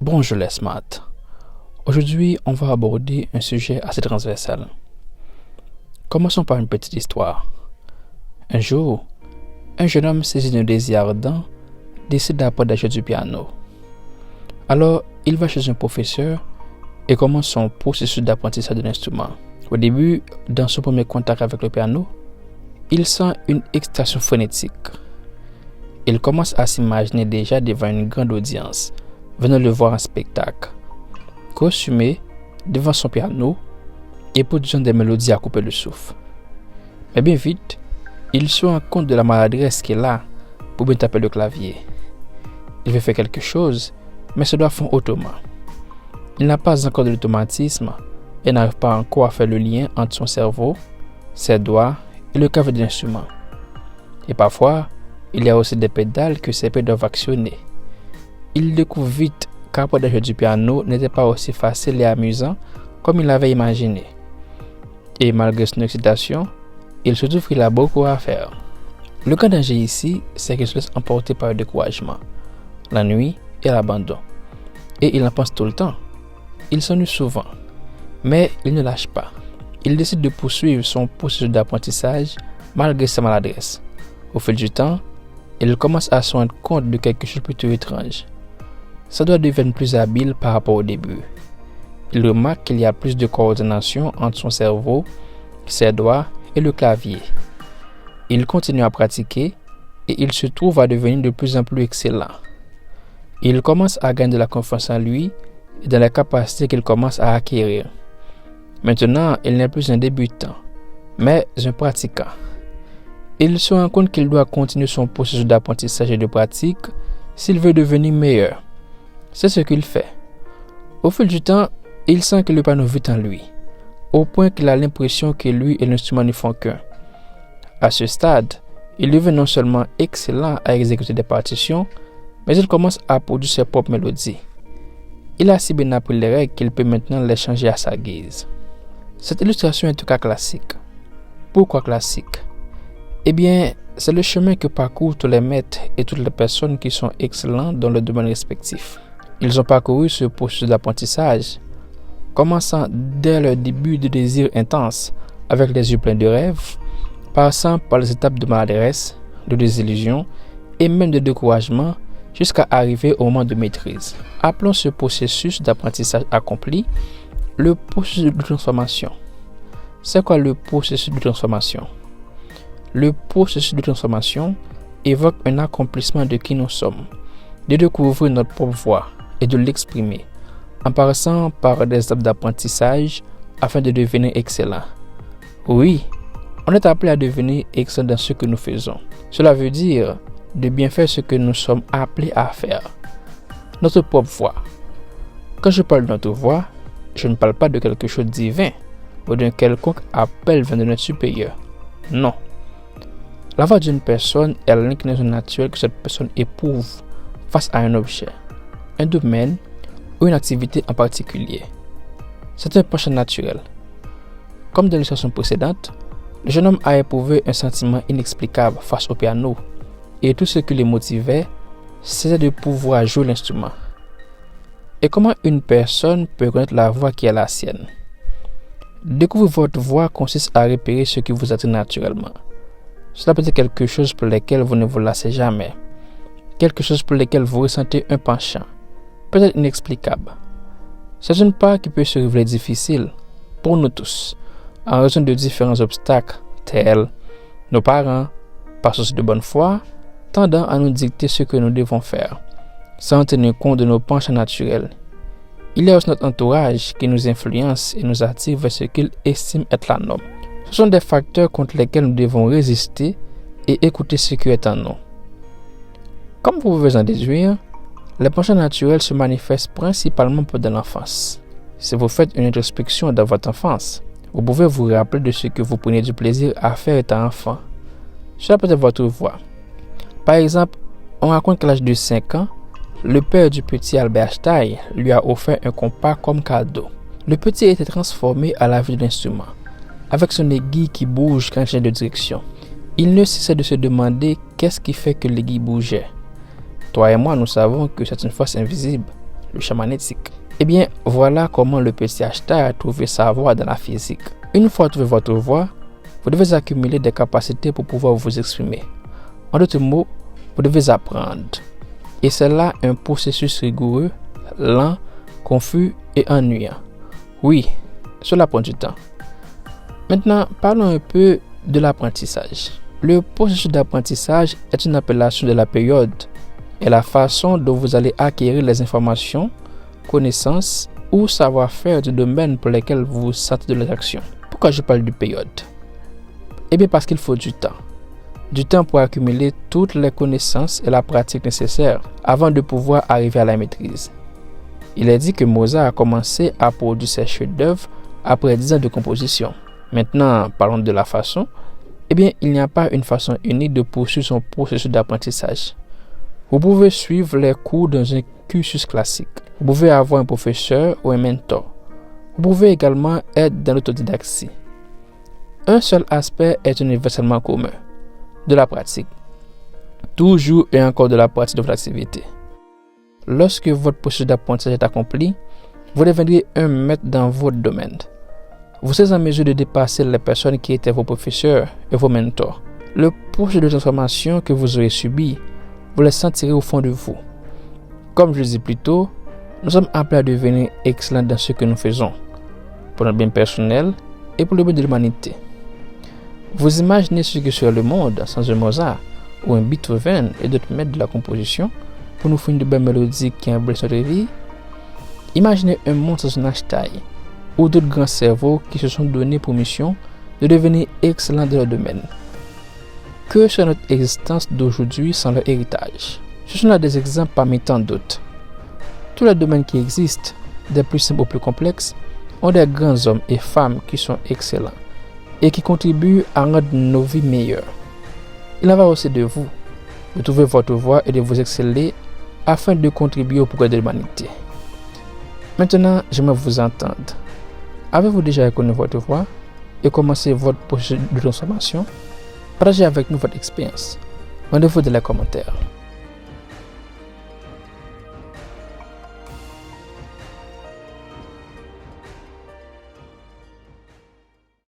Bonjour les smart. Aujourd'hui, on va aborder un sujet assez transversal. Commençons par une petite histoire. Un jour, un jeune homme saisi d'un désir ardent décide d'apprendre à jouer du piano. Alors, il va chez un professeur et commence son processus d'apprentissage de l'instrument. Au début, dans son premier contact avec le piano, il sent une excitation phonétique. Il commence à s'imaginer déjà devant une grande audience, venant le voir en spectacle, costumé devant son piano et produisant des mélodies à couper le souffle. Mais bien vite, il se rend compte de la maladresse qu'il a pour bien taper le clavier. Il veut faire quelque chose, mais ça doit faire autrement. Il n'a pas encore de l'automatisme et n'arrive pas encore à faire le lien entre son cerveau, ses doigts et le clavier de l'instrument. Et parfois, il y a aussi des pédales que ses pieds doivent actionner. Il découvre vite qu'apprendre à jouer du piano n'était pas aussi facile et amusant comme il l'avait imaginé. Et malgré son excitation, il se trouve qu'il a beaucoup à faire. Le grand danger ici, c'est qu'il se laisse emporter par le découragement, l'ennui et l'abandon. Et il en pense tout le temps. Il s'ennuie souvent. Mais il ne lâche pas. Il décide de poursuivre son processus d'apprentissage malgré sa maladresse. Au fil du temps, il commence à se rendre compte de quelque chose plutôt étrange. Ça doit devenir plus habile par rapport au début. Il remarque qu'il y a plus de coordination entre son cerveau, ses doigts et le clavier. Il continue à pratiquer et il se trouve à devenir de plus en plus excellent. Il commence à gagner de la confiance en lui et dans les capacités qu'il commence à acquérir. Maintenant, il n'est plus un débutant, mais un pratiquant. Il se rend compte qu'il doit continuer son processus d'apprentissage et de pratique s'il veut devenir meilleur. C'est ce qu'il fait. Au fil du temps, il sent que le piano vit en lui, au point qu'il a l'impression que lui et l'instrument ne font qu'un. À ce stade, il devient non seulement excellent à exécuter des partitions, mais il commence à produire ses propres mélodies. Il a si bien appris les règles qu'il peut maintenant les changer à sa guise. Cette illustration est en tout cas classique. Pourquoi classique? Eh bien, c'est le chemin que parcourent tous les maîtres et toutes les personnes qui sont excellents dans leur domaine respectif. Ils ont parcouru ce processus d'apprentissage, commençant dès leur début de désir intense, avec les yeux pleins de rêves, passant par les étapes de maladresse, de désillusion et même de découragement, jusqu'à arriver au moment de maîtrise. Appelons ce processus d'apprentissage accompli le processus de transformation. C'est quoi le processus de transformation? Le processus de transformation évoque un accomplissement de qui nous sommes, de découvrir notre propre voix et de l'exprimer, en passant par des étapes d'apprentissage afin de devenir excellent. Oui, on est appelé à devenir excellent dans ce que nous faisons. Cela veut dire de bien faire ce que nous sommes appelés à faire. Notre propre voix. Quand je parle de notre voix, je ne parle pas de quelque chose de divin ou d'un quelconque appel venant de notre supérieur. Non. La voix d'une personne est l'inclinaison naturelle que cette personne éprouve face à un objet, un domaine ou une activité en particulier. C'est un penchant naturel. Comme dans l'illustration précédente, le jeune homme a éprouvé un sentiment inexplicable face au piano et tout ce qui le motivait, c'était de pouvoir jouer l'instrument. Et comment une personne peut connaître la voix qui est la sienne? Découvrir votre voix consiste à repérer ce qui vous attire naturellement. Cela peut être quelque chose pour lequel vous ne vous lassez jamais, quelque chose pour lequel vous ressentez un penchant, peut-être inexplicable. C'est une part qui peut se révéler difficile pour nous tous, en raison de différents obstacles, tels nos parents, par souci de bonne foi, tendant à nous dicter ce que nous devons faire, sans tenir compte de nos penchants naturels. Il y a aussi notre entourage qui nous influence et nous attire vers ce qu'il estime être la norme. Ce sont des facteurs contre lesquels nous devons résister et écouter ce qui est en nous. Comme vous pouvez en déduire, les penchants naturels se manifestent principalement pendant l'enfance. Si vous faites une introspection dans votre enfance, vous pouvez vous rappeler de ce que vous preniez du plaisir à faire étant enfant. Cela peut être votre voix. Par exemple, on raconte qu'à l'âge de 5 ans, le père du petit Albert Einstein lui a offert un compas comme cadeau. Le petit a été transformé à la vue de l'instrument, avec son aiguille qui bouge quand il change de direction. Il ne cessait de se demander qu'est-ce qui fait que l'aiguille bougeait. Toi et moi, nous savons que c'est une force invisible, le champ magnétique. Eh bien, voilà comment le petit Ashtar a trouvé sa voie dans la physique. Une fois trouvé votre voie, vous devez accumuler des capacités pour pouvoir vous exprimer. En d'autres mots, vous devez apprendre. Et c'est là un processus rigoureux, lent, confus et ennuyant. Oui, cela prend du temps. Maintenant, parlons un peu de l'apprentissage. Le processus d'apprentissage est une appellation de la période et la façon dont vous allez acquérir les informations, connaissances ou savoir-faire du domaine pour lesquels vous vous sentez de l'action. Pourquoi je parle de période? Eh bien parce qu'il faut du temps. Du temps pour accumuler toutes les connaissances et la pratique nécessaires avant de pouvoir arriver à la maîtrise. Il est dit que Mozart a commencé à produire ses chefs-d'œuvre après 10 ans de composition. Maintenant, parlons de la façon. Eh bien, il n'y a pas une façon unique de poursuivre son processus d'apprentissage. Vous pouvez suivre les cours dans un cursus classique. Vous pouvez avoir un professeur ou un mentor. Vous pouvez également être dans l'autodidactie. Un seul aspect est universellement commun, de la pratique. Toujours et encore de la pratique de votre activité. Lorsque votre processus d'apprentissage est accompli, vous deviendrez un maître dans votre domaine. Vous serez en mesure de dépasser les personnes qui étaient vos professeurs et vos mentors. Le processus de transformation que vous aurez subi, vous le sentirez au fond de vous. Comme je le disais plus tôt, nous sommes appelés à devenir excellents dans ce que nous faisons, pour notre bien personnel et pour le bien de l'humanité. Vous imaginez ce que serait le monde sans un Mozart ou un Beethoven et d'autres maîtres de la composition pour nous faire une belle mélodie qui embrasse notre vie? Imaginez un monde sans un Einstein ou d'autres grands cerveaux qui se sont donnés pour mission de devenir excellents dans leur domaine. Que serait notre existence d'aujourd'hui sans leur héritage? Ce sont là des exemples parmi tant d'autres. Tous les domaines qui existent, des plus simples aux plus complexes, ont des grands hommes et femmes qui sont excellents et qui contribuent à rendre nos vies meilleures. Il en va aussi de vous, de trouver votre voie et de vous exceller afin de contribuer au progrès de l'humanité. Maintenant, j'aimerais vous entendre. Avez-vous déjà reconnu votre voie et commencé votre processus de transformation? Partagez avec nous votre expérience. Rendez-vous dans les commentaires.